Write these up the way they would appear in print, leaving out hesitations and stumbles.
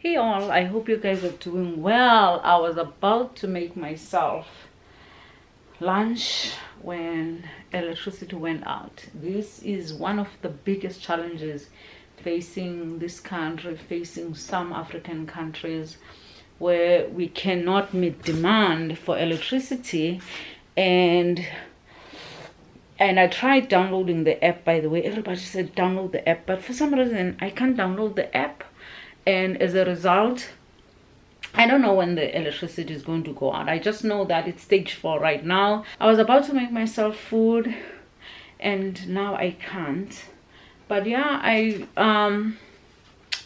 Hey all, I hope you guys are doing well. I was about to make myself lunch when electricity went out. This is one of the biggest challenges facing this country, facing some African countries, where we cannot meet demand for electricity. And I tried downloading the app, by the way. Everybody said download the app, but for some reason I can't download the app. And as a result, I don't know when the electricity is going to go out. I just know that it's stage 4 right now. I was about to make myself food and now I can't. But yeah,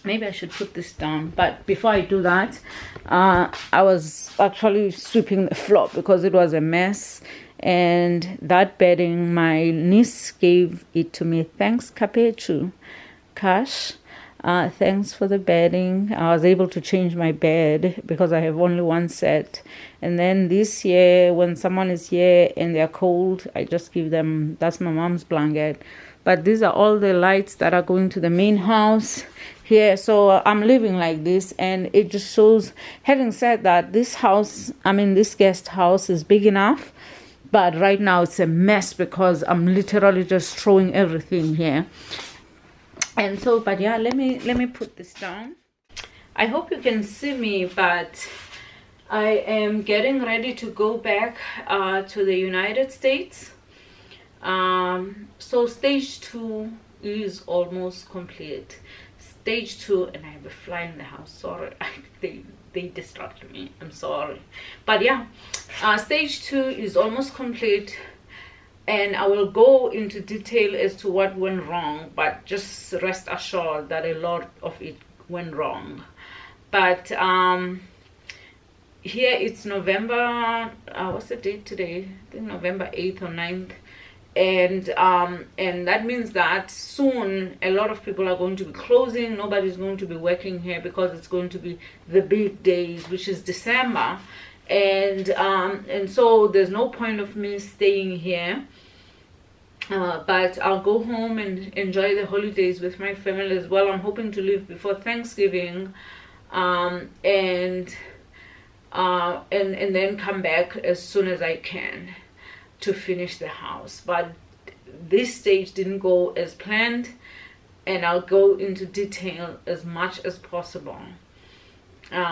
maybe I should put this down. But before I do that, I was actually sweeping the floor because it was a mess. And that bedding, my niece gave it to me. Thanks, Kapechu Cash. Thanks for the bedding. I was able to change my bed because I have only one set. And then this year, when someone is here and they're cold, I just give them, that's my mom's blanket. But these are all the lights that are going to the main house here. So I'm living like this, and it just shows, having said that, this house, this guest house is big enough. But right now it's a mess because I'm literally just throwing everything here. And so, but yeah, let me put this down. I hope you can see me, but I am getting ready to go back to the United States. So stage 2 is almost complete. Stage 2, and I have a fly in the house. Sorry, they distracted me. I'm sorry. But yeah, stage 2 is almost complete. And I will go into detail as to what went wrong, but just rest assured that a lot of it went wrong. But here it's November, what's the date today? I think November 8th or 9th. And that means that soon a lot of people are going to be closing. Nobody's going to be working here because it's going to be the big days, which is December. And so there's no point of me staying here, but I'll go home and enjoy the holidays with my family as well. I'm hoping to leave before Thanksgiving, and then come back as soon as I can to finish the house. But this stage didn't go as planned, and I'll go into detail as much as possible.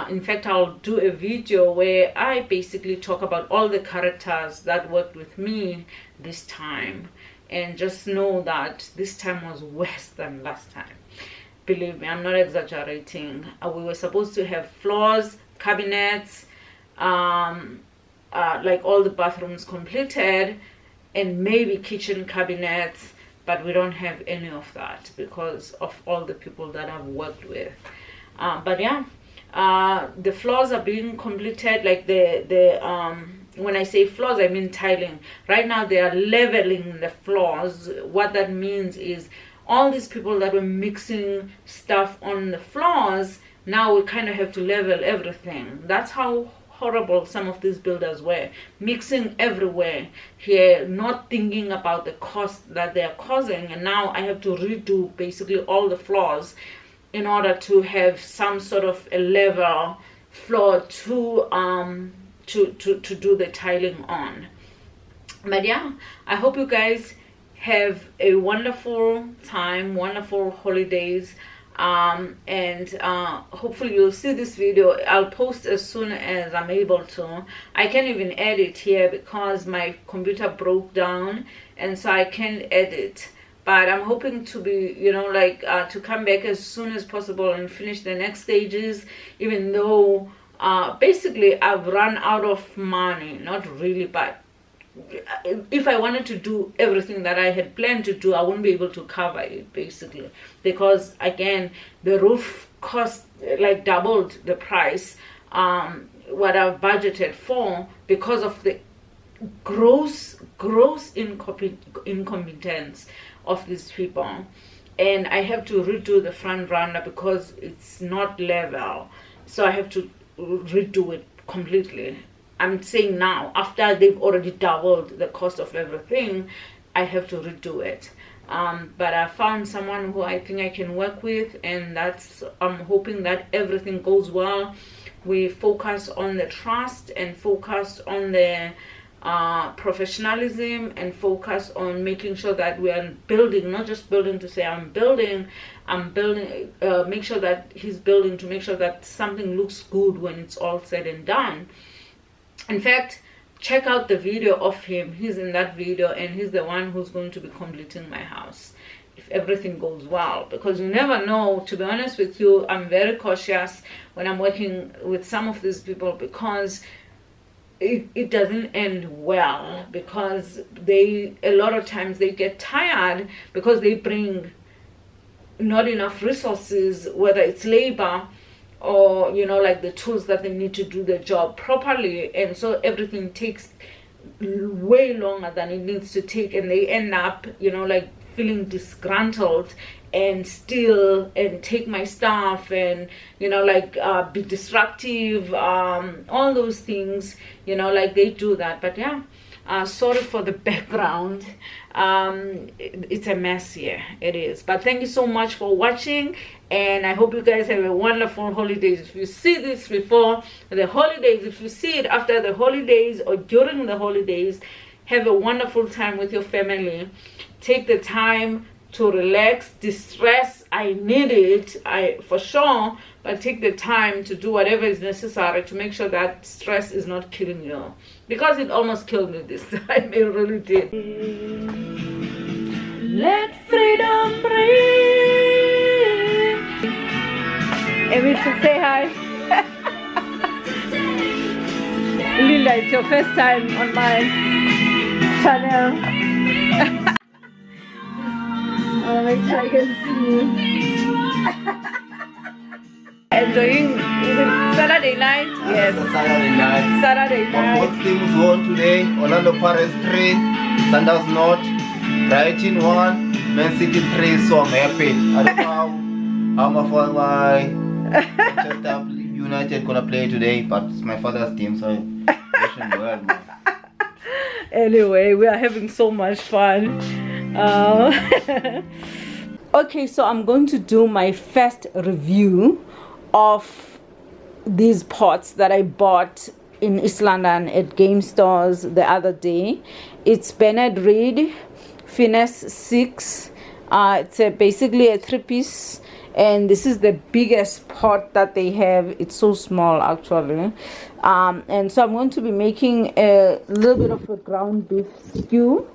In fact, I'll do a video where I basically talk about all the characters that worked with me this time, and just know that this time was worse than last time. Believe me, I'm not exaggerating. We were supposed to have floors, cabinets, like all the bathrooms completed, and maybe kitchen cabinets, but we don't have any of that because of all the people that I've worked with. But yeah, the floors are being completed. Like when I say floors, I mean tiling. Right now they are leveling the floors. What that means is all these people that were mixing stuff on the floors, now we kind of have to level everything. That's how horrible some of these builders were, mixing everywhere here, not thinking about the cost that they are causing. And now I have to redo basically all the floors in order to have some sort of a level floor to do the tiling on. But yeah, I hope you guys have a wonderful time, wonderful holidays, and hopefully you'll see this video. I'll post as soon as I'm able to. I can't even edit here because my computer broke down, and so I can't edit. But I'm hoping to be, to come back as soon as possible and finish the next stages, even though basically I've run out of money. Not really, but if I wanted to do everything that I had planned to do, I wouldn't be able to cover it, basically. Because, again, the roof cost, like, doubled the price, what I've budgeted for, because of the gross incompetence of these people. And I have to redo the front veranda because it's not level, so I have to redo it completely. I'm saying now, after they've already doubled the cost of everything, I have to redo it. but I found someone who I think I can work with, and I'm hoping that everything goes well. We focus on the trust and focus on the professionalism, and focus on making sure that we are building, not just building to say I'm building, make sure that he's building to make sure that something looks good when it's all said and done. In fact, check out the video of him. He's in that video, and he's the one who's going to be completing my house if everything goes well, because you never know. To be honest with you, I'm very cautious when I'm working with some of these people, because it doesn't end well, because a lot of times they get tired because they bring not enough resources, whether it's labor or like the tools that they need to do the job properly, and so everything takes way longer than it needs to take, and they end up like feeling disgruntled and take my stuff and be disruptive, all those things, like they do that. But yeah, sorry for the background. It's a mess here, it is. But thank you so much for watching, and I hope you guys have a wonderful holidays. If you see this before the holidays, if you see it after the holidays or during the holidays, have a wonderful time with your family. Take the time to relax, distress. I need it, for sure, but take the time to do whatever is necessary to make sure that stress is not killing you, because it almost killed me this time. It really did. Let freedom breathe. Amy, say hi. Linda, it's your first time on my channel. I'll make sure I can see you. Enjoying Saturday night? Yes. Saturday night. Saturday night. Both teams won today. Orlando Pirates 3, Sundowns North, Brighton 1, Man City 3. So I'm happy. I don't know how my Manchester United gonna play today, but it's my father's team, so wishing well, man. Anyway, we are having so much fun. Okay, so I'm going to do my first review of these pots that I bought in East London at game stores the other day. It's Bernard Reed Finesse 6. It's basically a 3-piece, and this is the biggest pot that they have. It's so small actually. And so I'm going to be making a little bit of a ground beef stew,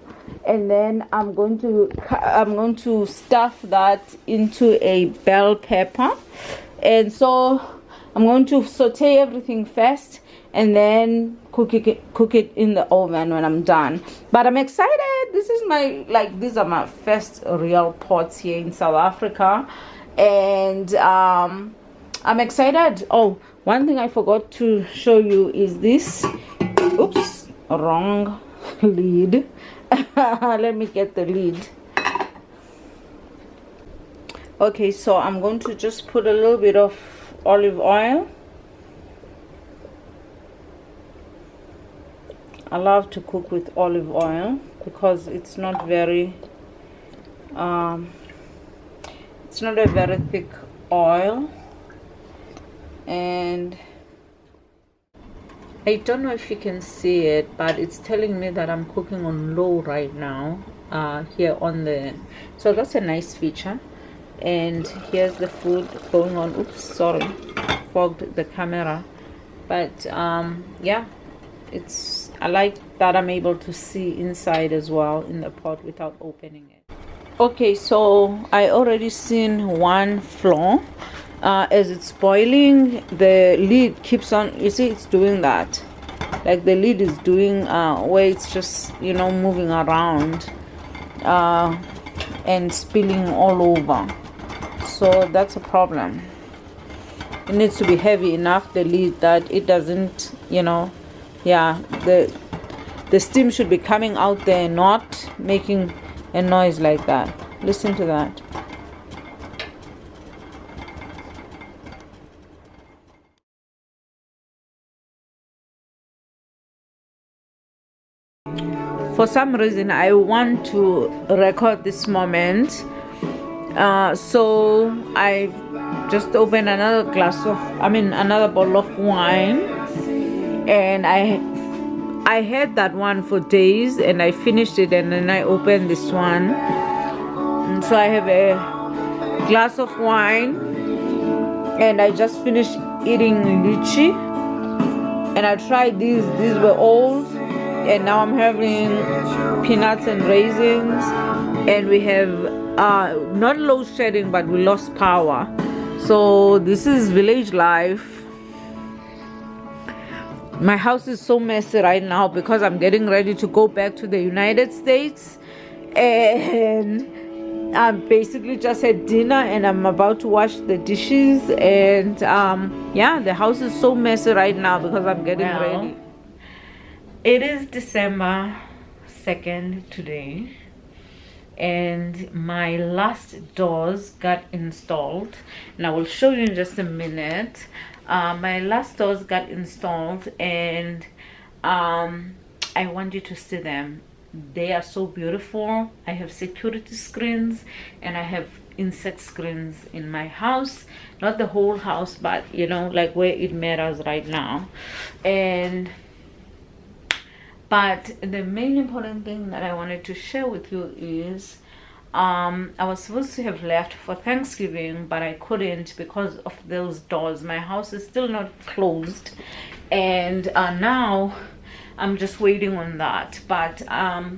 and then I'm going to stuff that into a bell pepper. And so I'm going to saute everything first and then cook it in the oven when I'm done. But I'm excited. This is these are my first real pots here in South Africa, and I'm excited. Oh, one thing I forgot to show you is this. Oops, wrong lid. Let me get the lid. Okay, so I'm going to just put a little bit of olive oil. I love to cook with olive oil because it's not very it's not a very thick oil, and I don't know if you can see it, but it's telling me that I'm cooking on low right now here on the, so that's a nice feature. And here's the food going on. Oops, sorry, fogged the camera. But yeah, I like that I'm able to see inside as well in the pot without opening it. Okay, so I already seen one flaw. As it's boiling, the lid keeps on, you see, it's doing that, like the lid is doing where it's just moving around and spilling all over. So that's a problem. It needs to be heavy enough, the lid, that it doesn't, yeah, the steam should be coming out there, not making a noise like that. Listen to that. for some reason I want to record this moment. So I just opened another another bottle of wine, and I had that one for days, and I finished it, and then I opened this one. And so I have a glass of wine, and I just finished eating lychee, and I tried these were old, and now I'm having peanuts and raisins, and we have not load shedding, but we lost power. So this is village life. My house is so messy right now because I'm getting ready to go back to the United States, and I basically just had dinner, and I'm about to wash the dishes, and yeah, the house is so messy right now because I'm getting ready. It is December 2nd today, and my last doors got installed, and I will show you in just a minute. My last doors got installed, and I want you to see them. They are so beautiful. I have security screens, and I have insect screens in my house, not the whole house, but you know, like where it matters right now. But the main important thing that I wanted to share with you is I was supposed to have left for Thanksgiving, but I couldn't because of those doors. My house is still not closed, and now I'm just waiting on that. But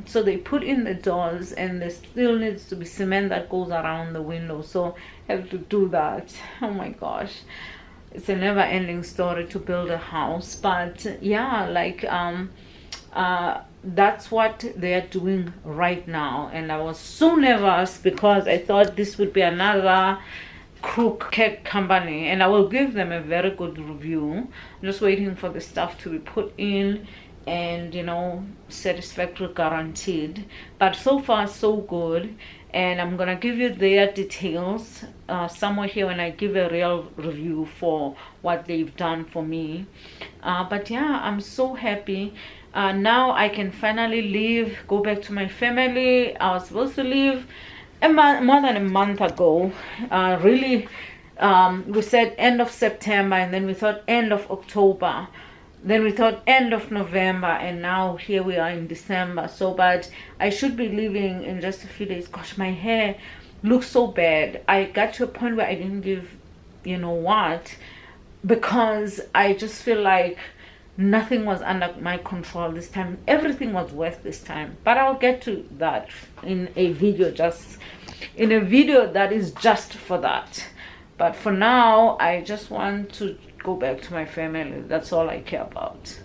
so they put in the doors, and there still needs to be cement that goes around the window, so I have to do that. Oh my gosh, it's a never-ending story to build a house. But yeah, like that's what they're doing right now, and I was so nervous because I thought this would be another crooked company, and I will give them a very good review. I'm just waiting for the stuff to be put in, and you know, satisfactory guaranteed. But so far so good, and I'm gonna give you their details somewhere here when I give a real review for what they've done for me. But yeah, I'm so happy. Now I can finally leave, go back to my family. I was supposed to leave more than a month ago. Really, we said end of September, and then we thought end of October, then we thought end of November, and now here we are in December. So but I should be leaving in just a few days. Gosh, my hair looks so bad. I got to a point where I didn't give you know what, because I just feel like nothing was under my control this time. Everything was worse this time, but I'll get to that in a video, that is just for that. But for now, I just want to go back to my family. That's all I care about.